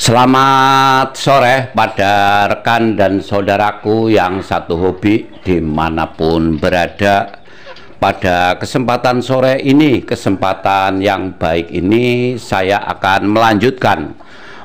Selamat sore pada rekan dan saudaraku yang satu hobi dimanapun berada. Pada kesempatan sore ini, kesempatan yang baik ini, saya akan melanjutkan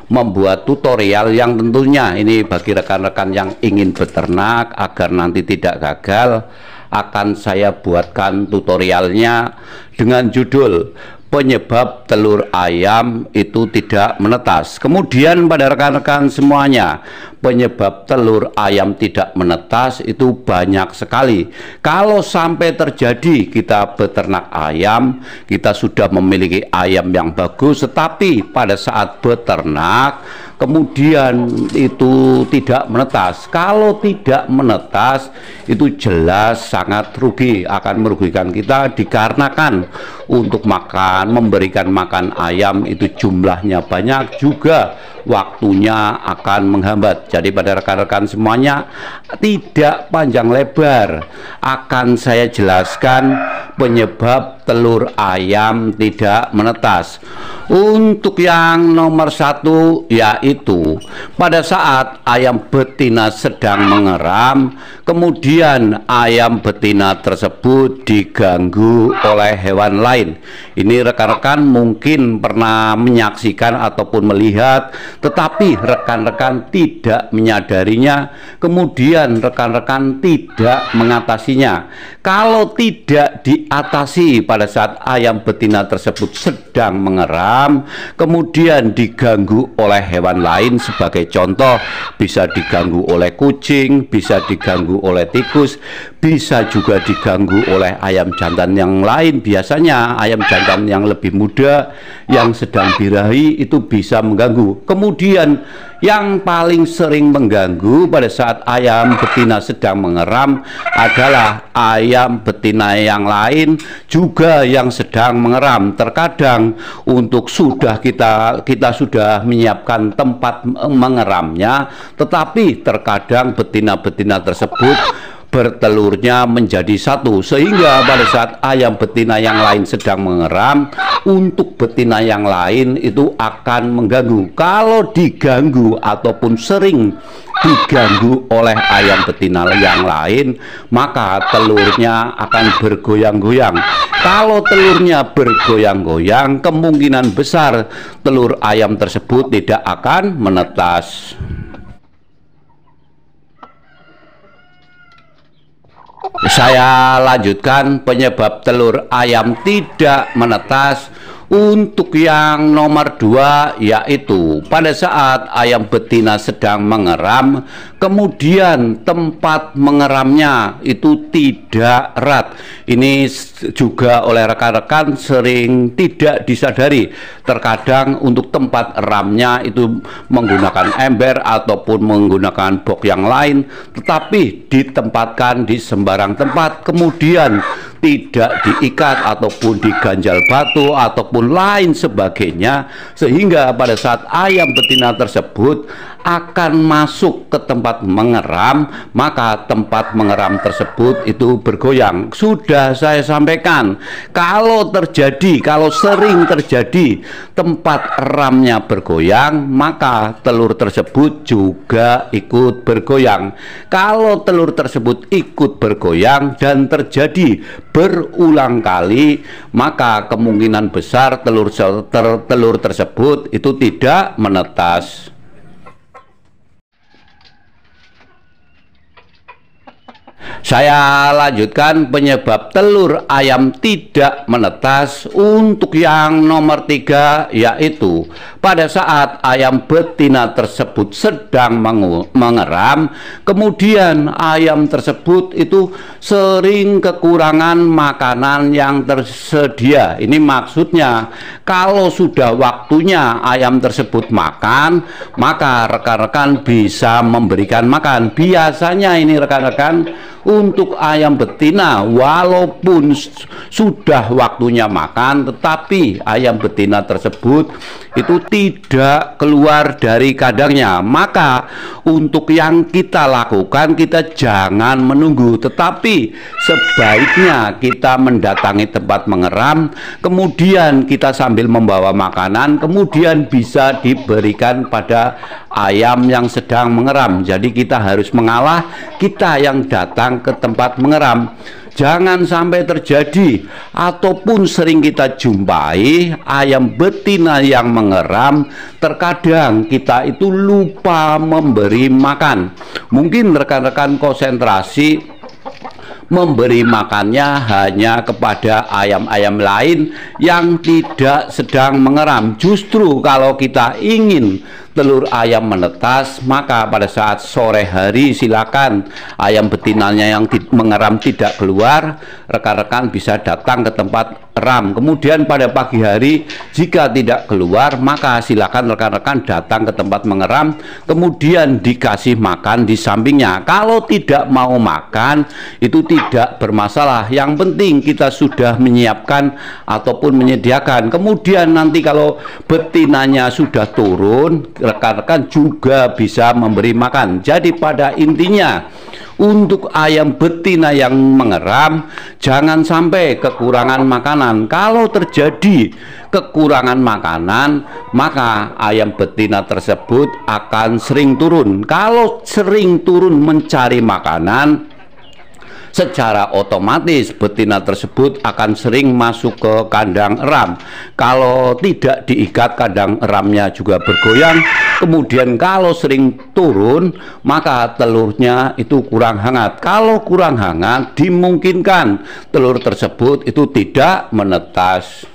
membuat tutorial yang tentunya ini bagi rekan-rekan yang ingin beternak agar nanti tidak gagal. Akan saya buatkan tutorialnya dengan judul penyebab telur ayam itu tidak menetas. Kemudian pada rekan-rekan semuanya, penyebab telur ayam tidak menetas itu banyak sekali. Kalau sampai terjadi kita beternak ayam, kita sudah memiliki ayam yang bagus, tetapi pada saat beternak kemudian itu tidak menetas. Kalau tidak menetas itu jelas sangat rugi, akan merugikan kita dikarenakan untuk memberikan makan ayam itu jumlahnya banyak, juga waktunya akan menghambat. Jadi pada rekan-rekan semuanya, tidak panjang lebar akan saya jelaskan penyebab telur ayam tidak menetas. Untuk yang nomor satu, yaitu pada saat ayam betina sedang mengeram, kemudian ayam betina tersebut diganggu oleh hewan lain. Ini rekan-rekan mungkin pernah menyaksikan ataupun melihat, tetapi rekan-rekan tidak menyadarinya, kemudian rekan-rekan tidak mengatasinya. Kalau tidak diatasi pada saat ayam betina tersebut sedang mengeram, kemudian diganggu oleh hewan lain, sebagai contoh bisa diganggu oleh kucing, bisa diganggu oleh tikus, bisa juga diganggu oleh ayam jantan yang lain. Biasanya ayam jantan yang lebih muda yang sedang birahi itu bisa mengganggu. Kemudian yang paling sering mengganggu pada saat ayam betina sedang mengeram adalah ayam betina yang lain juga yang sedang mengeram. Terkadang untuk kita sudah menyiapkan tempat mengeramnya, tetapi terkadang betina-betina tersebut bertelurnya menjadi satu, sehingga pada saat ayam betina yang lain sedang mengeram, untuk betina yang lain itu akan mengganggu. Kalau diganggu ataupun sering diganggu oleh ayam betina yang lain, maka telurnya akan bergoyang-goyang. Kalau telurnya bergoyang-goyang, kemungkinan besar telur ayam tersebut tidak akan menetas. Saya lanjutkan penyebab telur ayam tidak menetas. Untuk yang nomor dua, yaitu pada saat ayam betina sedang mengeram, kemudian tempat mengeramnya itu tidak erat. Ini juga oleh rekan-rekan sering tidak disadari. Terkadang untuk tempat eramnya itu menggunakan ember ataupun menggunakan box yang lain, tetapi ditempatkan di sembarang tempat, kemudian tidak diikat ataupun diganjal batu ataupun lain sebagainya, sehingga pada saat ayam betina tersebut akan masuk ke tempat mengeram, maka tempat mengeram tersebut itu bergoyang. Sudah saya sampaikan, kalau sering terjadi tempat eramnya bergoyang, maka telur tersebut juga ikut bergoyang. Kalau telur tersebut ikut bergoyang dan terjadi berulang kali, maka kemungkinan besar telur tersebut itu tidak menetas. Saya lanjutkan penyebab telur ayam tidak menetas. Untuk yang nomor tiga, yaitu pada saat ayam betina tersebut sedang mengeram, kemudian ayam tersebut itu sering kekurangan makanan yang tersedia. Ini maksudnya kalau sudah waktunya ayam tersebut makan, maka rekan-rekan bisa memberikan makan. Biasanya ini rekan-rekan Untuk ayam betina, walaupun sudah waktunya makan, tetapi ayam betina tersebut itu tidak keluar dari kandangnya. Maka untuk yang kita lakukan, kita jangan menunggu, tetapi sebaiknya kita mendatangi tempat mengeram, kemudian kita sambil membawa makanan, kemudian bisa diberikan pada ayam yang sedang mengeram. Jadi kita harus mengalah, kita yang datang ke tempat mengeram. Jangan sampai terjadi ataupun sering kita jumpai ayam betina yang mengeram, terkadang kita itu lupa memberi makan. Mungkin rekan-rekan konsentrasi memberi makannya hanya kepada ayam-ayam lain yang tidak sedang mengeram. Justru kalau kita ingin telur ayam menetas, maka pada saat sore hari silakan ayam betinanya yang mengeram tidak keluar, rekan-rekan bisa datang ke tempat ram. Kemudian pada pagi hari jika tidak keluar, maka silakan rekan-rekan datang ke tempat mengeram, kemudian dikasih makan di sampingnya. Kalau tidak mau makan itu tidak bermasalah, yang penting kita sudah menyiapkan ataupun menyediakan. Kemudian nanti kalau betinanya sudah turun, rekan-rekan juga bisa memberi makan. Jadi pada intinya untuk ayam betina yang mengeram, jangan sampai kekurangan makanan. Kalau terjadi kekurangan makanan, maka ayam betina tersebut akan sering turun. Kalau sering turun mencari makanan, secara otomatis betina tersebut akan sering masuk ke kandang eram. Kalau tidak diikat, kandang eramnya juga bergoyang. Kemudian kalau sering turun, maka telurnya itu kurang hangat. Kalau kurang hangat, dimungkinkan telur tersebut itu tidak menetas.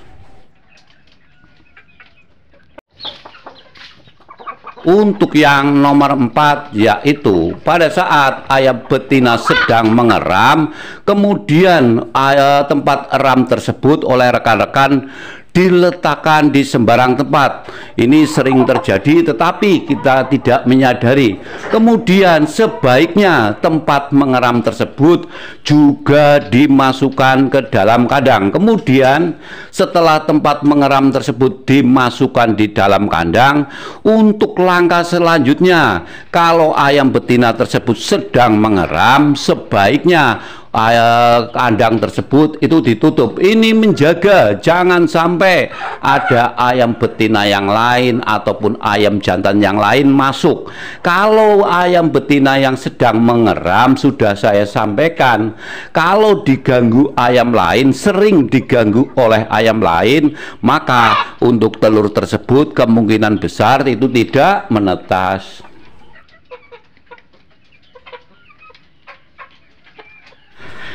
Untuk yang nomor 4, yaitu pada saat ayam betina sedang mengeram, kemudian tempat eram tersebut oleh rekan-rekan diletakkan di sembarang tempat. Ini sering terjadi tetapi kita tidak menyadari. Kemudian sebaiknya tempat mengeram tersebut juga dimasukkan ke dalam kandang. Kemudian setelah tempat mengeram tersebut dimasukkan di dalam kandang, untuk langkah selanjutnya, kalau ayam betina tersebut sedang mengeram, sebaiknya kandang tersebut itu ditutup. Ini menjaga jangan sampai ada ayam betina yang lain ataupun ayam jantan yang lain masuk. Kalau ayam betina yang sedang mengeram, sudah saya sampaikan, kalau diganggu ayam lain, sering diganggu oleh ayam lain, maka untuk telur tersebut kemungkinan besar itu tidak menetas.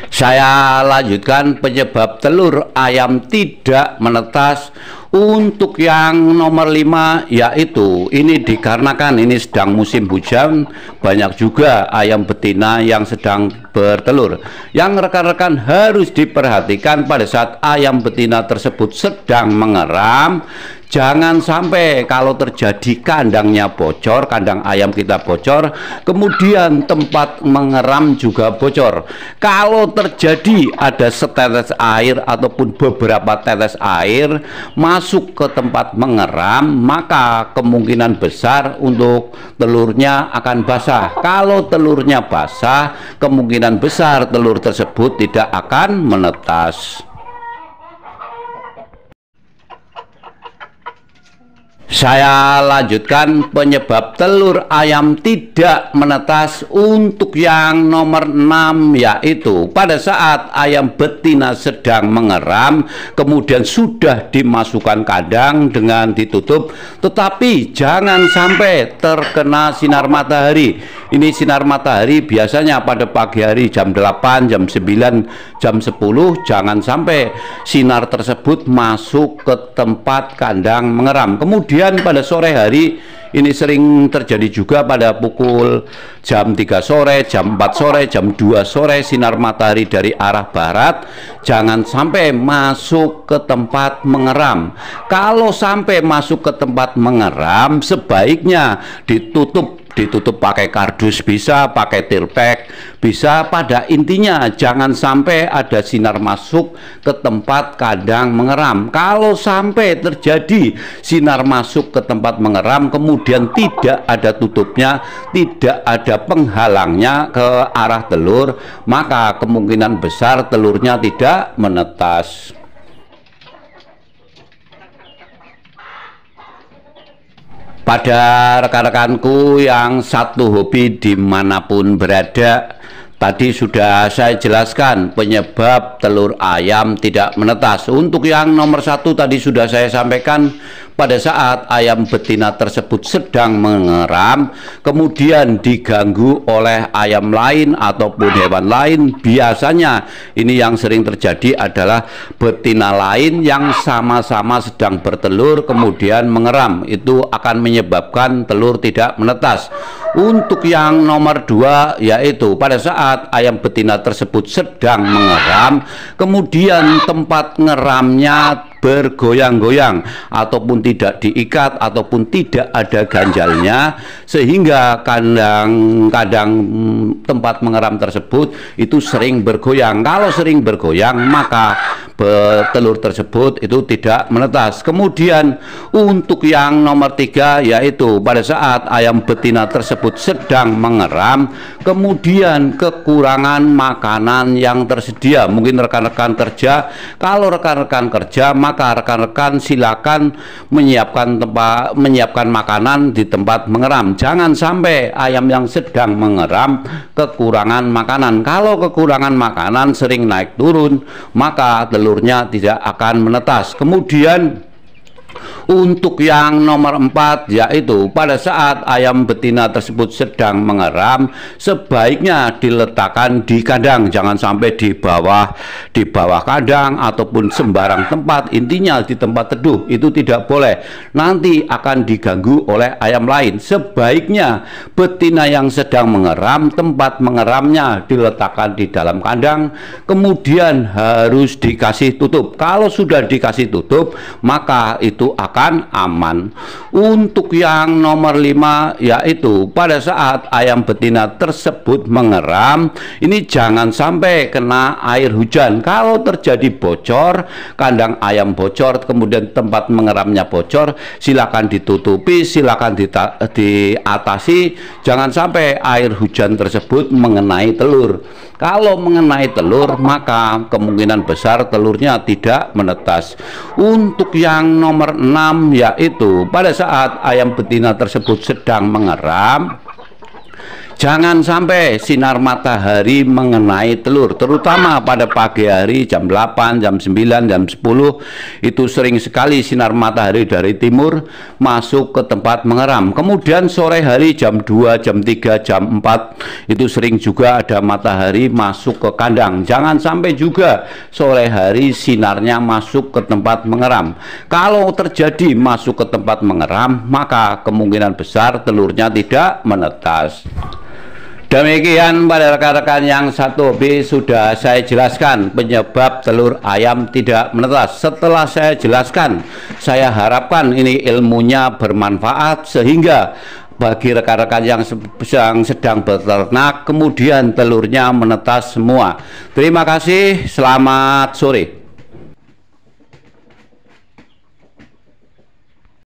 Saya lanjutkan penyebab telur ayam tidak menetas. Untuk yang nomor 5, yaitu ini dikarenakan ini sedang musim hujan, banyak juga ayam betina yang sedang bertelur. Yang rekan-rekan harus diperhatikan pada saat ayam betina tersebut sedang mengeram, jangan sampai kalau terjadi kandangnya bocor, kandang ayam kita bocor, kemudian tempat mengeram juga bocor. Kalau terjadi ada setetes air ataupun beberapa tetes air masuk ke tempat mengeram, maka kemungkinan besar untuk telurnya akan basah. Kalau telurnya basah, kemungkinan besar telur tersebut tidak akan menetas. Saya lanjutkan penyebab telur ayam tidak menetas. Untuk yang nomor 6, yaitu pada saat ayam betina sedang mengeram, kemudian sudah dimasukkan kandang dengan ditutup, tetapi jangan sampai terkena sinar matahari. Ini sinar matahari biasanya pada pagi hari jam 8, jam 9, jam 10, jangan sampai sinar tersebut masuk ke tempat kandang mengeram. Kemudian pada sore hari ini sering terjadi juga pada pukul jam 3 sore, jam 4 sore, jam 2 sore, sinar matahari dari arah barat jangan sampai masuk ke tempat mengeram. Kalau sampai masuk ke tempat mengeram, sebaiknya ditutup ditutup pakai kardus bisa, pakai tirpek bisa. Pada intinya jangan sampai ada sinar masuk ke tempat kandang mengeram. Kalau sampai terjadi sinar masuk ke tempat mengeram kemudian tidak ada tutupnya, tidak ada penghalangnya ke arah telur, maka kemungkinan besar telurnya tidak menetas. Pada rekan-rekanku yang satu hobi dimanapun berada, tadi sudah saya jelaskan penyebab telur ayam tidak menetas. Untuk yang nomor satu tadi sudah saya sampaikan, pada saat ayam betina tersebut sedang mengeram, kemudian diganggu oleh ayam lain ataupun hewan lain. Biasanya ini yang sering terjadi adalah betina lain yang sama-sama sedang bertelur kemudian mengeram. Itu akan menyebabkan telur tidak menetas. Untuk yang nomor dua, yaitu pada saat ayam betina tersebut sedang mengeram, kemudian tempat ngeramnya bergoyang-goyang ataupun tidak diikat ataupun tidak ada ganjalnya, sehingga kandang tempat mengeram tersebut itu sering bergoyang. Kalau sering bergoyang maka telur tersebut itu tidak menetas. Kemudian untuk yang nomor tiga, yaitu pada saat ayam betina tersebut sedang mengeram kemudian kekurangan makanan yang tersedia. Mungkin rekan-rekan kerja, kalau rekan-rekan kerja maka rekan-rekan silakan menyiapkan makanan di tempat mengeram. Jangan sampai ayam yang sedang mengeram kekurangan makanan. Kalau kekurangan makanan sering naik turun, maka telurnya tidak akan menetas. Kemudian untuk yang nomor 4, yaitu pada saat ayam betina tersebut sedang mengeram, sebaiknya diletakkan di kandang, jangan sampai di bawah kandang ataupun sembarang tempat. Intinya di tempat teduh itu tidak boleh, nanti akan diganggu oleh ayam lain. Sebaiknya betina yang sedang mengeram, tempat mengeramnya diletakkan di dalam kandang, kemudian harus dikasih tutup. Kalau sudah dikasih tutup maka itu akan aman. Untuk yang nomor 5, yaitu pada saat ayam betina tersebut mengeram, ini jangan sampai kena air hujan. Kalau terjadi bocor, kandang ayam bocor, kemudian tempat mengeramnya bocor, silakan ditutupi, silakan diatasi, jangan sampai air hujan tersebut mengenai telur. Kalau mengenai telur maka kemungkinan besar telurnya tidak menetas. Untuk yang nomor 6, yaitu pada saat ayam betina tersebut sedang mengeram, jangan sampai sinar matahari mengenai telur, terutama pada pagi hari jam 8, jam 9, jam 10. Itu sering sekali sinar matahari dari timur masuk ke tempat mengeram. Kemudian sore hari jam 2, jam 3, jam 4 itu sering juga ada matahari masuk ke kandang. Jangan sampai juga sore hari sinarnya masuk ke tempat mengeram. Kalau terjadi masuk ke tempat mengeram, maka kemungkinan besar telurnya tidak menetas. Demikian pada rekan-rekan yang satu hobi, sudah saya jelaskan penyebab telur ayam tidak menetas. Setelah saya jelaskan, saya harapkan ini ilmunya bermanfaat sehingga bagi rekan-rekan yang sedang beternak kemudian telurnya menetas semua. Terima kasih, selamat sore.